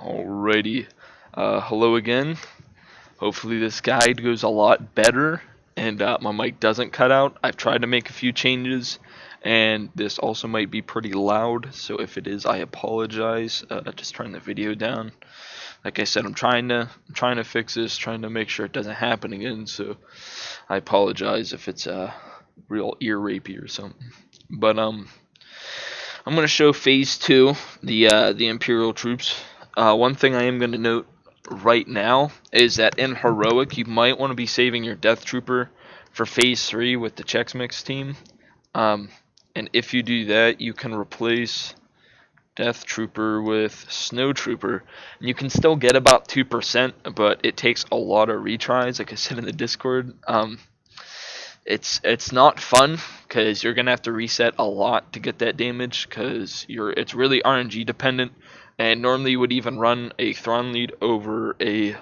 Alrighty. Hello again. Hopefully this guide goes a lot better and my mic doesn't cut out. I've tried to make a few changes and this also might be pretty loud, so if it is, I apologize. Just turn the video down. Like I said, I'm trying to fix this, trying to make sure it doesn't happen again, so I apologize if it's real ear rapey or something. But I'm going to show phase 2, the Imperial troops. One thing I am going to note right now is that in Heroic, you might want to be saving your Deathtrooper for phase 3 with the Chex Mix team. And if you do that, you can replace Deathtrooper with Snowtrooper. And you can still get about 2%, but it takes a lot of retries, like I said in the Discord. It's not fun because you're gonna have to reset a lot to get that damage because it's really RNG dependent, and normally you would even run a Thrawn lead over a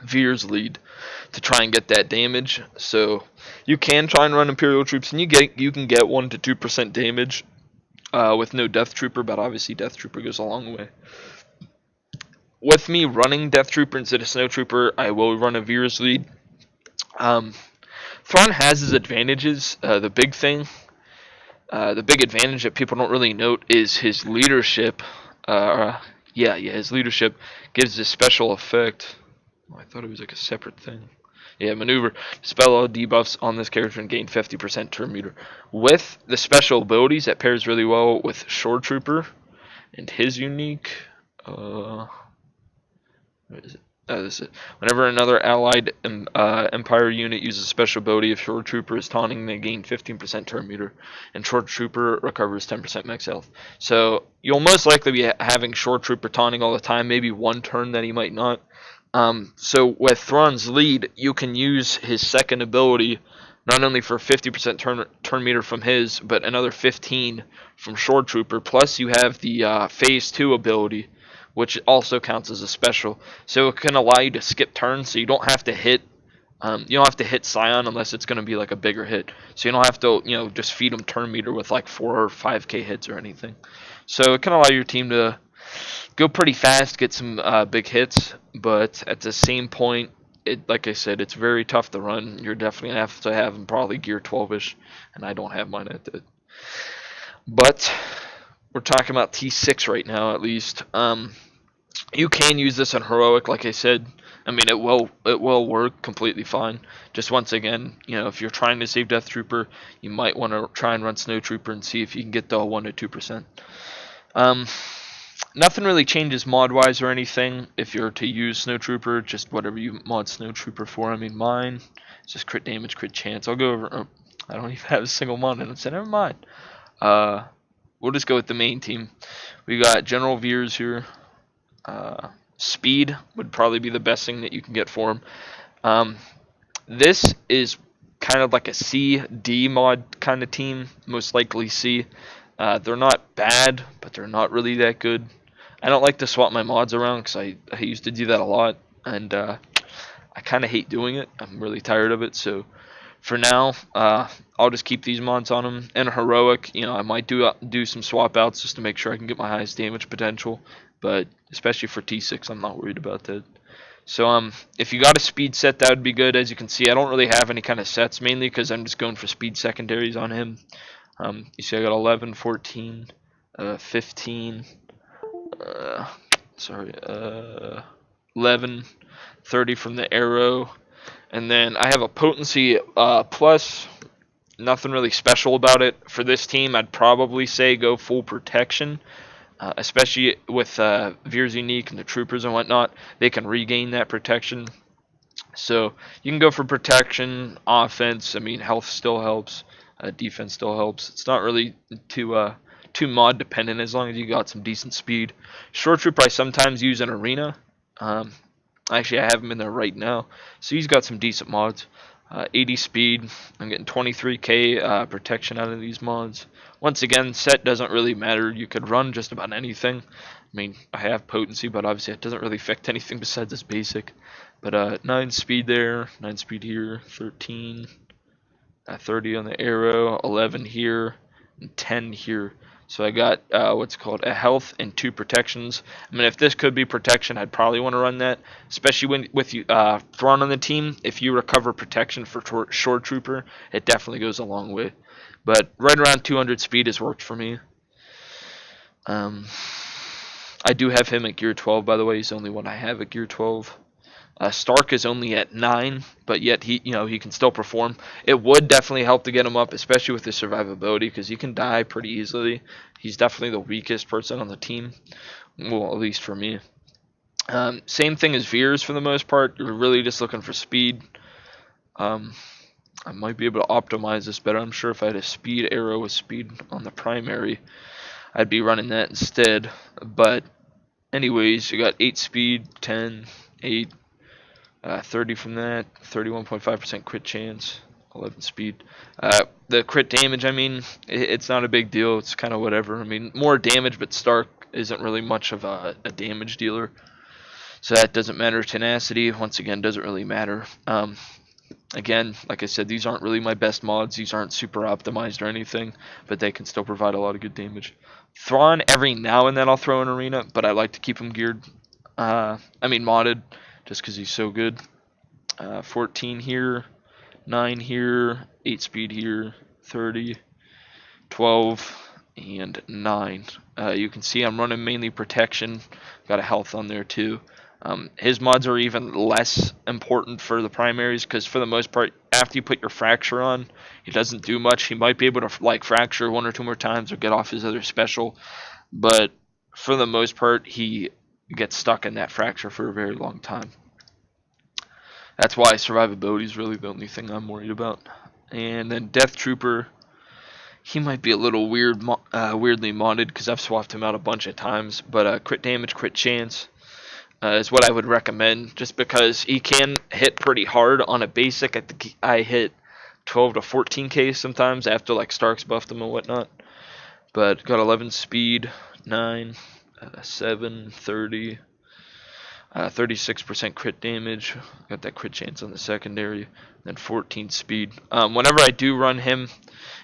Veers lead to try and get that damage. So you can try and run Imperial troops, and you can get 1 to 2% damage with no Death Trooper, but obviously Death Trooper goes a long way. With me running Death Trooper instead of Snow Trooper, I will run a Veers lead. Thrawn has his advantages. The big advantage that people don't really note is his leadership. His leadership gives this special effect. Oh, I thought it was like a separate thing. Yeah, maneuver. Dispel all debuffs on this character and gain 50% turn meter. With the special abilities, that pairs really well with Shore Trooper and his unique. What is it? This is it. Whenever another allied Empire unit uses a special ability, if Shore Trooper is taunting, they gain 15% turn meter, and Shore Trooper recovers 10% max health. So you'll most likely be having Shore Trooper taunting all the time, maybe one turn that he might not. So with Thrawn's lead, you can use his second ability not only for 50% turn meter from his, but another 15 from Shore Trooper. Plus you have the phase 2 ability, which also counts as a special. So it can allow you to skip turns, so you don't have to hit Scion unless it's going to be like a bigger hit. So you don't have to, just feed them turn meter with like 4 or 5k hits or anything. So it can allow your team to go pretty fast, get some big hits, but at the same point, like I said, it's very tough to run. You're definitely going to have them probably gear 12-ish, and I don't have mine at that. But we're talking about T6 right now, at least. You can use this on Heroic, like I said. I mean, it will work completely fine. Just once again, if you're trying to save Death Trooper, you might want to try and run Snow Trooper and see if you can get the 1 to 2%. Nothing really changes mod-wise or anything if you're to use Snow Trooper, just whatever you mod Snow Trooper for. I mean, mine is just crit damage, crit chance. I'll go over. I don't even have a single mod in it, so never mind. We'll just go with the main team. We got General Veers here. Speed would probably be the best thing that you can get for him. This is kind of like a C-D mod kind of team, most likely C. They're not bad, but they're not really that good. I don't like to swap my mods around because I used to do that a lot, and I kind of hate doing it. I'm really tired of it, so for now, I'll just keep these mods on them. And Heroic, I might do some swap outs just to make sure I can get my highest damage potential, but especially for T6, I'm not worried about that. So if you got a speed set, that would be good. As you can see, I don't really have any kind of sets, mainly because I'm just going for speed secondaries on him. You see I got 11, 14, 15, 11, 30 from the arrow, and then I have a potency plus. Nothing really special about it. For this team, I'd probably say go full protection, especially with Veers unique and the troopers and whatnot. They can regain that protection. So you can go for protection, offense. I mean, health still helps. Defense still helps. It's not really too mod dependent as long as you got some decent speed. Short Trooper I sometimes use in Arena. Actually, I have him in there right now. So he's got some decent mods. 80 speed. I'm getting 23k protection out of these mods. Once again, set doesn't really matter. You could run just about anything. I mean, I have potency, but obviously it doesn't really affect anything besides this basic. But 9 speed there, 9 speed here, 13, 30 on the arrow, 11 here, and 10 here. So I got what's called a health and 2 protections. I mean, if this could be protection, I'd probably want to run that, especially with you Thrawn on the team. If you recover protection for Shore Trooper, it definitely goes a long way. But right around 200 speed has worked for me. I do have him at gear 12, by the way. He's the only one I have at gear 12. Stark is only at 9, but yet he can still perform. It would definitely help to get him up, especially with his survivability, because he can die pretty easily. He's definitely the weakest person on the team, well, at least for me. Same thing as Veers for the most part. You're really just looking for speed. I might be able to optimize this better. I'm sure if I had a speed arrow with speed on the primary, I'd be running that instead. But anyways, you got 8 speed, 10, 8, 30 from that, 31.5% crit chance, 11 speed. The crit damage, I mean, it's not a big deal. It's kind of whatever. I mean, more damage, but Stark isn't really much of a damage dealer. So that doesn't matter. Tenacity, once again, doesn't really matter. Again, like I said, these aren't really my best mods. These aren't super optimized or anything, but they can still provide a lot of good damage. Thrawn, every now and then I'll throw in Arena, but I like to keep him geared. Modded, just because he's so good. 14 here, 9 here, 8 speed here, 30, 12, and 9. You can see I'm running mainly protection. Got a health on there too. His mods are even less important for the primaries, because for the most part, after you put your fracture on, he doesn't do much. He might be able to like fracture 1 or 2 more times or get off his other special, but for the most part, he gets stuck in that fracture for a very long time. That's why survivability is really the only thing I'm worried about. And then Deathtrooper, he might be a little weirdly modded, because I've swapped him out a bunch of times, but crit damage, crit chance is what I would recommend, just because he can hit pretty hard on a basic. I think I hit 12 to 14k sometimes after like Stark's buffed him and whatnot. But got 11 speed, 9, 7, 30, 36% crit damage. Got that crit chance on the secondary. Then 14 speed. Whenever I do run him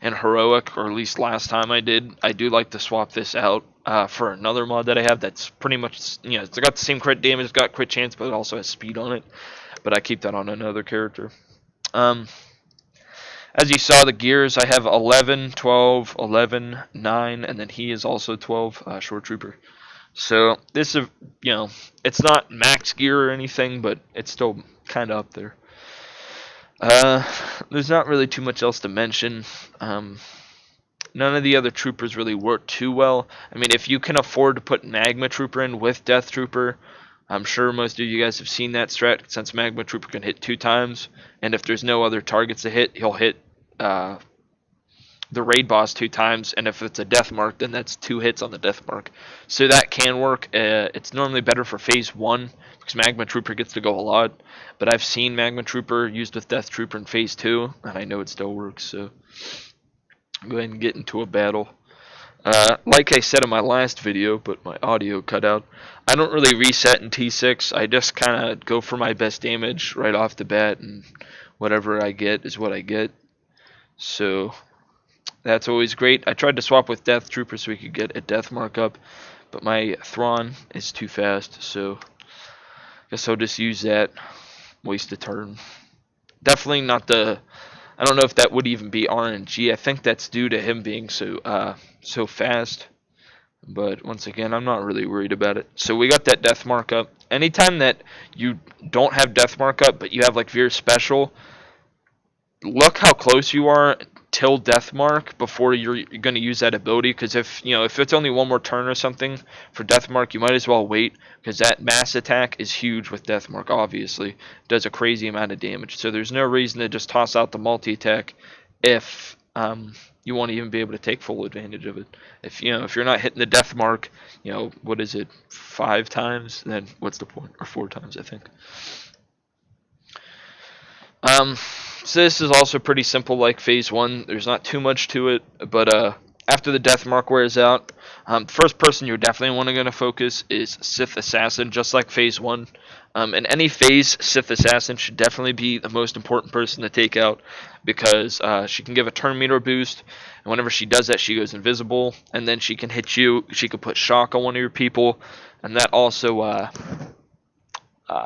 in Heroic, or at least last time I do like to swap this out for another mod that I have that's pretty much, it's got the same crit damage, it's got crit chance, but it also has speed on it. But I keep that on another character. As you saw, the gears, I have 11, 12, 11, 9, and then he is also 12, Shore Trooper. So this is, it's not max gear or anything, but it's still kind of up there. There's not really too much else to mention. None of the other troopers really work too well. I mean, if you can afford to put Magma Trooper in with Death Trooper, I'm sure most of you guys have seen that strat, since Magma Trooper can hit 2 times, and if there's no other targets to hit, he'll hit the raid boss 2 times, and if it's a death mark, then that's 2 hits on the death mark. So that can work. It's normally better for phase 1, because Magma Trooper gets to go a lot, but I've seen Magma Trooper used with Death Trooper in phase 2, and I know it still works, so go ahead and get into a battle. Like I said in my last video, but my audio cut out, I don't really reset in T6. I just kind of go for my best damage right off the bat, and whatever I get is what I get. So that's always great. I tried to swap with Death Trooper so we could get a death mark up, but my Thrawn is too fast, so I guess I'll just use that. Waste a turn. Definitely not the... I don't know if that would even be RNG. I think that's due to him being so fast. But once again, I'm not really worried about it. So we got that death mark up. Anytime that you don't have death mark up, but you have like Veer's special, look how close you are till death mark before you're going to use that ability, because if it's only 1 more turn or something for death mark, you might as well wait, because that mass attack is huge with death mark. Obviously does a crazy amount of damage, so there's no reason to just toss out the multi attack if you won't even be able to take full advantage of it. If you're not hitting the death mark, what is it, 5 times, then what's the point? Or 4 times, I think. So this is also pretty simple like phase 1. There's not too much to it, but after the death mark wears out, first person you're definitely going to focus is Sith Assassin, just like phase 1. In any phase, Sith Assassin should definitely be the most important person to take out, because she can give a turn meter boost, and whenever she does that, she goes invisible, and then she can hit you. She can put shock on one of your people, and that also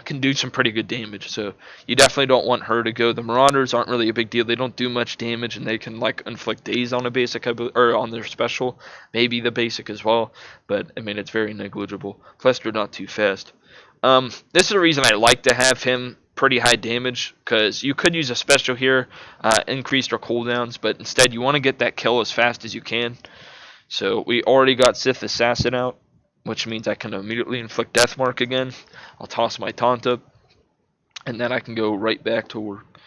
can do some pretty good damage. So you definitely don't want her to go. The Marauders aren't really a big deal. They don't do much damage, and they can like inflict daze on a basic or on their special, maybe the basic as well. But I mean, it's very negligible. Plus, they're not too fast. This is the reason I like to have him pretty high damage, because you could use a special here, increase their cooldowns, but instead you want to get that kill as fast as you can. So we already got Sith Assassin out, which means I can immediately inflict Death Mark again. I'll toss my taunt up, and then I can go right back to work.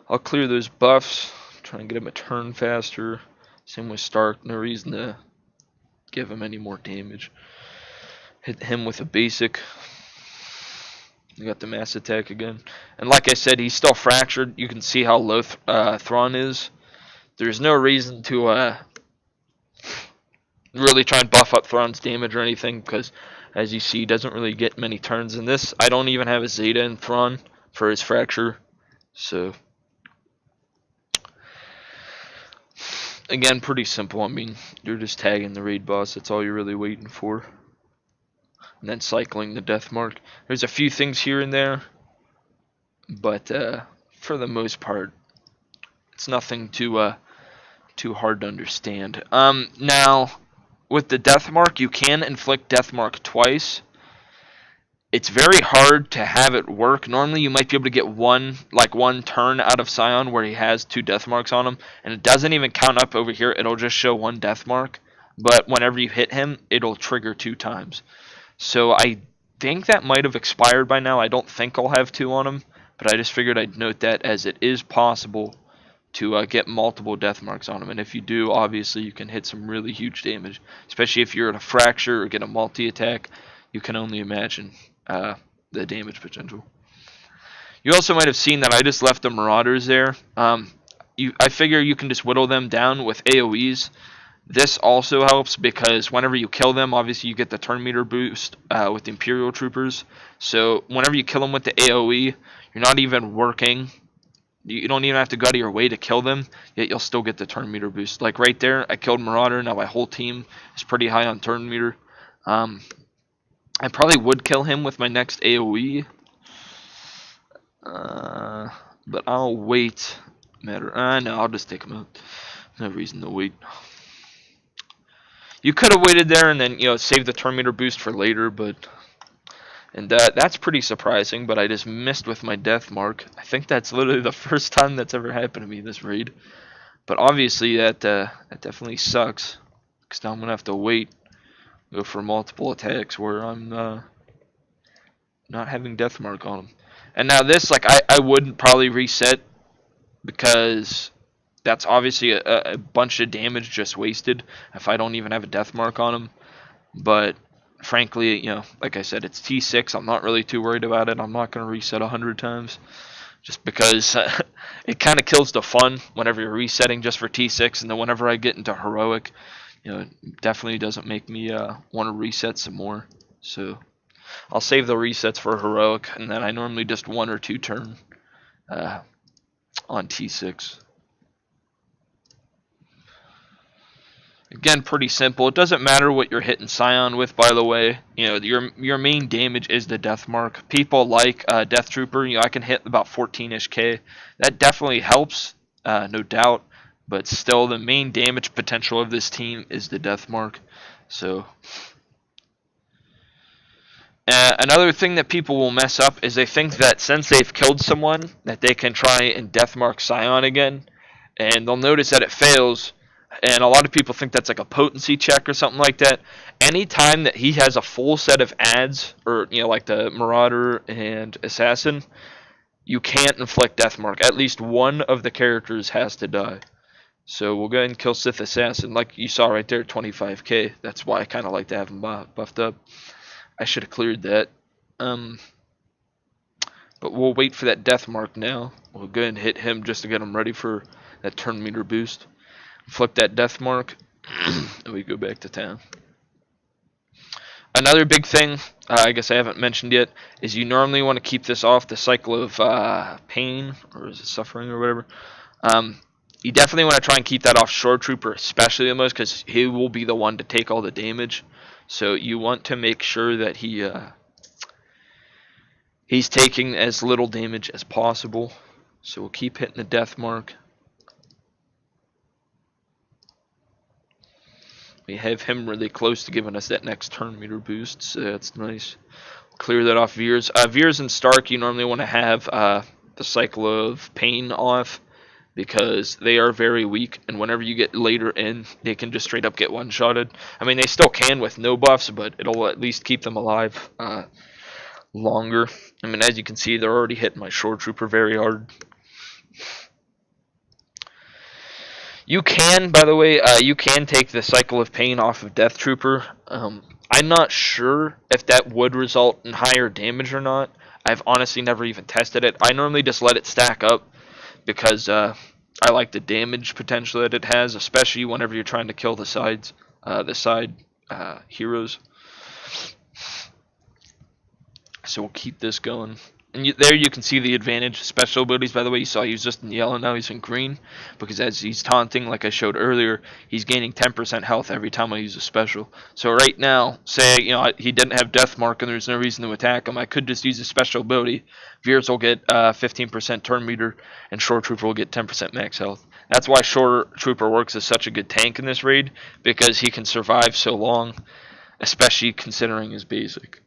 I'll clear those buffs, try and get him a turn faster. Same with Stark, no reason to give him any more damage. Hit him with a basic. We got the mass attack again. And like I said, he's still fractured. You can see how low Thrawn is. There's no reason to really try and buff up Thrawn's damage or anything, because as you see, he doesn't really get many turns in this. I don't even have a Zeta in Thrawn for his fracture. So again, pretty simple. I mean, you're just tagging the raid boss. That's all you're really waiting for. And then cycling the death mark. There's a few things here and there, but for the most part, it's nothing too hard to understand. Now, with the death mark, you can inflict death mark twice. It's very hard to have it work. Normally, you might be able to get one turn out of Scion where he has 2 death marks on him, and it doesn't even count up over here. It'll just show 1 death mark, but whenever you hit him, it'll trigger 2 times. So I think that might have expired by now. I don't think I'll have 2 on him, but I just figured I'd note that, as it is possible to get multiple death marks on him. And if you do, obviously you can hit some really huge damage, especially if you're at a fracture or get a multi-attack. You can only imagine the damage potential. You also might have seen that I just left the Marauders there. I figure you can just whittle them down with AoEs. This also helps because whenever you kill them, obviously you get the turn meter boost with the Imperial troopers. So whenever you kill them with the AoE, you're not even working. You don't even have to go out of your way to kill them, yet you'll still get the turn meter boost. Like right there, I killed Marauder. Now my whole team is pretty high on turn meter. I probably would kill him with my next AoE, but I'll wait. No, I'll just take him out. No reason to wait. You could have waited there and then, save the turn meter boost for later, and that's pretty surprising, but I just missed with my death mark. I think that's literally the first time that's ever happened to me this raid. But obviously that definitely sucks, because now I'm going to have to wait, go for multiple attacks where I'm not having death mark on them. And now this, I wouldn't probably reset, because that's obviously a bunch of damage just wasted if I don't even have a death mark on him. But frankly, like I said, it's T6. I'm not really too worried about it. I'm not going to reset 100 times, just because it kind of kills the fun whenever you're resetting just for T6. And then whenever I get into heroic, it definitely doesn't make me want to reset some more. So I'll save the resets for heroic, and then I normally just 1 or 2 turn on T6. Again, pretty simple. It doesn't matter what you're hitting Scion with, by the way. Your main damage is the death mark. People like Deathtrooper. I can hit about 14-ish K. That definitely helps, no doubt. But still, the main damage potential of this team is the death mark. So another thing that people will mess up is they think that since they've killed someone, that they can try and death mark Scion again, and they'll notice that it fails. And a lot of people think that's like a potency check or something like that. Anytime that he has a full set of adds, or like the Marauder and Assassin, you can't inflict death mark. At least one of the characters has to die. So we'll go ahead and kill Sith Assassin, like you saw right there, 25k. That's why I kind of like to have him buffed up. I should have cleared that. But we'll wait for that death mark now. We'll go ahead and hit him just to get him ready for that turn meter boost. Inflict that death mark, And we go back to town. Another big thing, I guess I haven't mentioned yet, is you normally want to keep this off the cycle of pain, or is it suffering or whatever. You definitely want to try and keep that off Shore Trooper, especially the most, because he will be the one to take all the damage. So you want to make sure that he's taking as little damage as possible. So we'll keep hitting the death mark. We have him really close to giving us that next turn meter boost, so that's nice. Clear that off Veers. Veers and Stark, you normally want to have the cycle of pain off, because they are very weak, and whenever you get later in, they can just straight up get one-shotted. I mean, they still can with no buffs, but it'll at least keep them alive longer. I mean, as you can see, they're already hitting my Shore Trooper very hard. You can, by the way, you can take the cycle of pain off of Deathtrooper. I'm not sure if that would result in higher damage or not. I've honestly never even tested it. I normally just let it stack up, because I like the damage potential that it has, especially whenever you're trying to kill the side heroes. So we'll keep this going. And there you can see the advantage. Special abilities, by the way, you saw he was just in yellow, now he's in green. Because as he's taunting, like I showed earlier, he's gaining 10% health every time I use a special. So right now, say he didn't have Death Mark and there's no reason to attack him, I could just use a special ability. Veers will get 15% turn meter, and Shore Trooper will get 10% max health. That's why Shore Trooper works as such a good tank in this raid, because he can survive so long, especially considering his basic.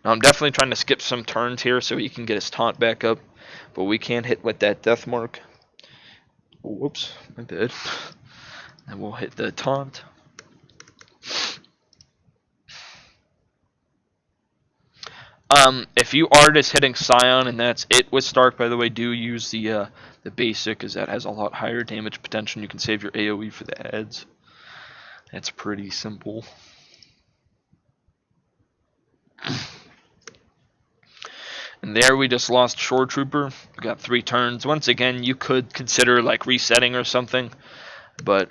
Now, I'm definitely trying to skip some turns here so he can get his taunt back up, but we can't hit with that death mark. Whoops, my bad. And we'll hit the taunt. If you are just hitting Scion and that's it with Stark, by the way, do use the basic, because that has a lot higher damage potential. You can save your AoE for the ads. That's pretty simple. And there we just lost Shore Trooper. We got 3 turns. Once again, you could consider like resetting or something, but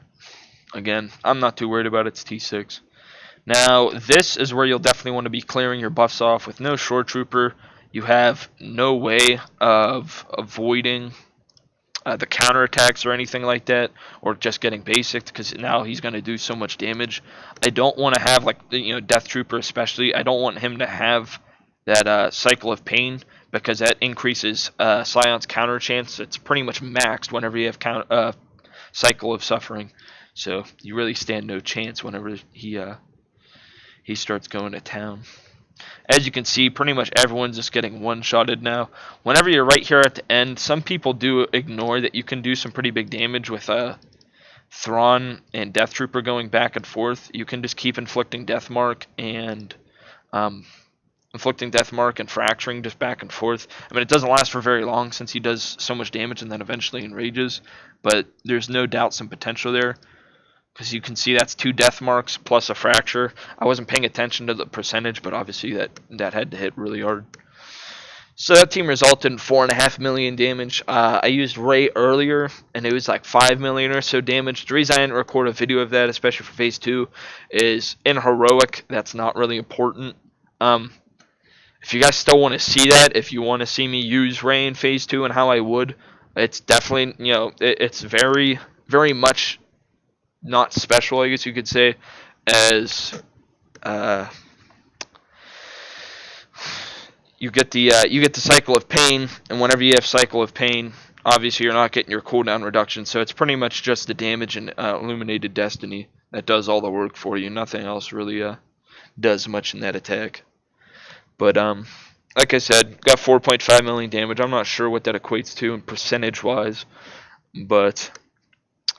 again, I'm not too worried about it. It's T6. Now, this is where you'll definitely want to be clearing your buffs off. With no Shore Trooper, you have no way of avoiding the counterattacks or anything like that, or just getting basic, because now he's going to do so much damage. I don't want to have, like, Death Trooper especially, I don't want him to have that cycle of pain, because that increases Scion's counter chance. It's pretty much maxed whenever you have cycle of suffering. So you really stand no chance whenever he starts going to town. As you can see, pretty much everyone's just getting one-shotted now. Whenever you're right here at the end, some people do ignore that you can do some pretty big damage with Thrawn and Death Trooper going back and forth. You can just keep inflicting Death Mark and fracturing just back and forth. I mean, it doesn't last for very long since he does so much damage and then eventually enrages, but there's no doubt some potential there. Because you can see that's 2 death marks plus a fracture. I wasn't paying attention to the percentage, but obviously that had to hit really hard. So that team resulted in 4.5 million damage. I used Ray earlier, and it was like 5 million or so damage. The reason I didn't record a video of that, especially for Phase 2, is in Heroic, that's not really important. If you guys still want to see that, if you want to see me use Ray in Phase 2 and how I would, it's definitely, it's very, very much not special, I guess you could say, as you get the cycle of pain, and whenever you have cycle of pain, obviously you're not getting your cooldown reduction, so it's pretty much just the damage and Illuminated Destiny that does all the work for you. Nothing else really does much in that attack. But like I said, got 4.5 million damage. I'm not sure what that equates to in percentage wise, but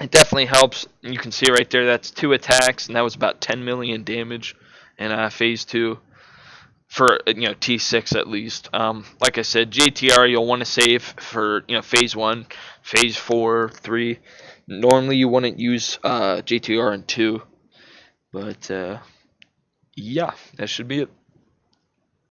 it definitely helps. You can see right there, that's 2 attacks, and that was about 10 million damage in Phase 2 for T6 at least. Like I said, JTR you'll want to save for Phase 1, Phase 4, 3. Normally you wouldn't use JTR in 2, but yeah, that should be it.